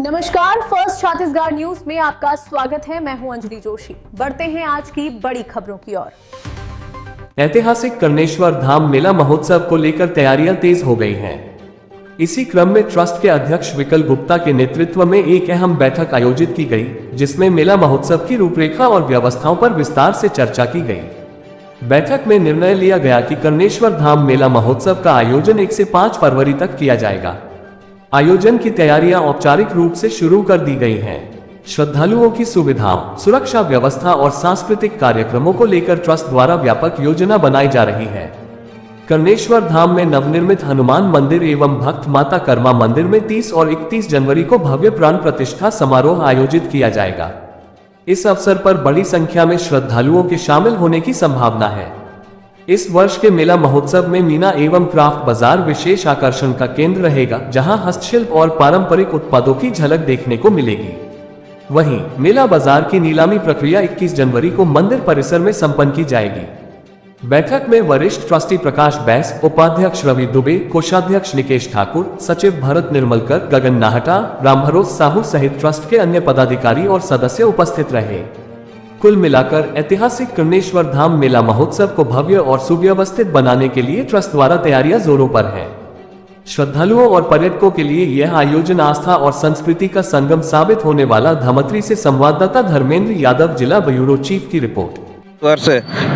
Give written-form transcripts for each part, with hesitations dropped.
नमस्कार, first Chhattisgarh news में आपका स्वागत है। मैं हूं अंजलि जोशी। बढ़ते हैं आज की बड़ी खबरों की ओर। ऐतिहासिक कर्णेश्वर धाम मेला महोत्सव को लेकर तैयारियां तेज हो गई हैं। इसी क्रम में ट्रस्ट के अध्यक्ष विकल गुप्ता के नेतृत्व में एक अहम बैठक आयोजित की गई, जिसमें मेला महोत्सव की रूपरेखा और व्यवस्थाओं पर विस्तार से चर्चा की गई। बैठक में निर्णय लिया गया कि कर्णेश्वर धाम मेला महोत्सव का आयोजन 1 से 5 फरवरी तक किया जाएगा। आयोजन की तैयारियां औपचारिक रूप से शुरू कर दी गई हैं। श्रद्धालुओं की सुविधाओं, सुरक्षा व्यवस्था और सांस्कृतिक कार्यक्रमों को लेकर ट्रस्ट द्वारा व्यापक योजना बनाई जा रही है। कर्णेश्वर धाम में नवनिर्मित हनुमान मंदिर एवं भक्त माता कर्मा मंदिर में 30 और 31 जनवरी को भव्य प्राण प्रतिष्ठा समारोह आयोजित किया जाएगा। इस अवसर पर बड़ी संख्या में श्रद्धालुओं के शामिल होने की संभावना है। इस वर्ष के मेला महोत्सव में मीना एवं क्राफ्ट बाजार विशेष आकर्षण का केंद्र रहेगा, जहां हस्तशिल्प और पारंपरिक उत्पादों की झलक देखने को मिलेगी। वहीं मेला बाजार की नीलामी प्रक्रिया 21 जनवरी को मंदिर परिसर में संपन्न की जाएगी। बैठक में वरिष्ठ ट्रस्टी प्रकाश बैस, उपाध्यक्ष रवि दुबे, कोषाध्यक्ष निकेश ठाकुर, सचिव भरत निर्मलकर, गगन नाहटा, रामभरोस साहू सहित ट्रस्ट के अन्य पदाधिकारी और सदस्य उपस्थित रहे। कुल मिलाकर ऐतिहासिक कर्णेश्वर धाम मेला महोत्सव को भव्य और सुव्यवस्थित बनाने के लिए ट्रस्ट द्वारा तैयारियां जोरों पर हैं। श्रद्धालुओं और पर्यटकों के लिए यह आयोजन आस्था और संस्कृति का संगम साबित होने वाला। धमतरी से संवाददाता धर्मेंद्र यादव, जिला ब्यूरो चीफ की रिपोर्ट। वर्ष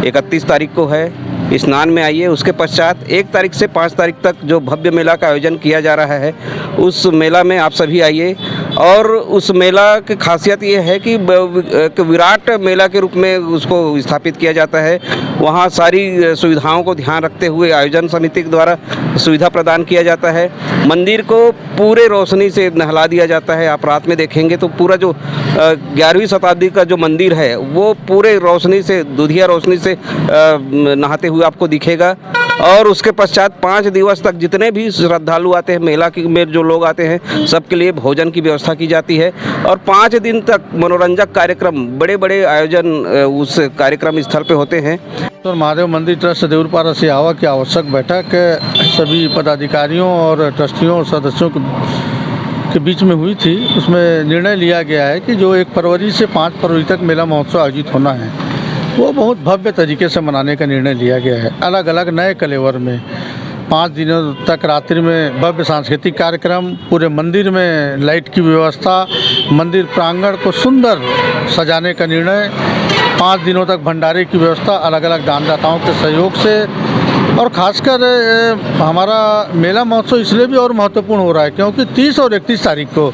31 तारीख को है, स्नान में आइए। उसके पश्चात 1 तारीख से 5 तारीख तक जो भव्य मेला का आयोजन किया जा रहा है, उस मेला में आप सभी आइए। और उस मेला की खासियत ये है कि विराट मेला के रूप में उसको स्थापित किया जाता है। वहाँ सारी सुविधाओं को ध्यान रखते हुए आयोजन समिति के द्वारा सुविधा प्रदान किया जाता है। मंदिर को पूरे रोशनी से नहला दिया जाता है। आप रात में देखेंगे तो पूरा जो 11वीं शताब्दी का जो मंदिर है, वो पूरे रोशनी से, दुधिया रोशनी से नहाते हुए आपको दिखेगा। और उसके पश्चात 5 दिवस तक जितने भी श्रद्धालु आते हैं, मेला में जो लोग आते हैं, सबके लिए भोजन की व्यवस्था की जाती है। और 5 दिन तक मनोरंजक कार्यक्रम, बड़े बड़े आयोजन उस कार्यक्रम स्थल पे होते हैं। तो महादेव मंदिर ट्रस्ट देउरपाड़ा से आवा की आवश्यक बैठक सभी पदाधिकारियों और ट्रस्टियों और सदस्यों के बीच में हुई थी। उसमें निर्णय लिया गया है कि जो 1 फरवरी से 5 फरवरी तक मेला महोत्सव आयोजित होना है, वो बहुत भव्य तरीके से मनाने का निर्णय लिया गया है। अलग अलग नए कलेवर में 5 दिनों तक रात्रि में भव्य सांस्कृतिक कार्यक्रम, पूरे मंदिर में लाइट की व्यवस्था, मंदिर प्रांगण को सुंदर सजाने का निर्णय, 5 दिनों तक भंडारे की व्यवस्था अलग अलग दानदाताओं के सहयोग से। और खासकर हमारा मेला महोत्सव इसलिए भी और महत्वपूर्ण हो रहा है क्योंकि 30 और 31 तारीख को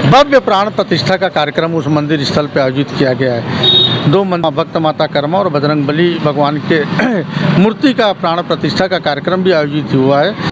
भव्य प्राण प्रतिष्ठा का कार्यक्रम उस मंदिर स्थल पर आयोजित किया गया है। 2 भक्त माता कर्मा और बजरंग बली भगवान के मूर्ति का प्राण प्रतिष्ठा का कार्यक्रम भी आयोजित हुआ है।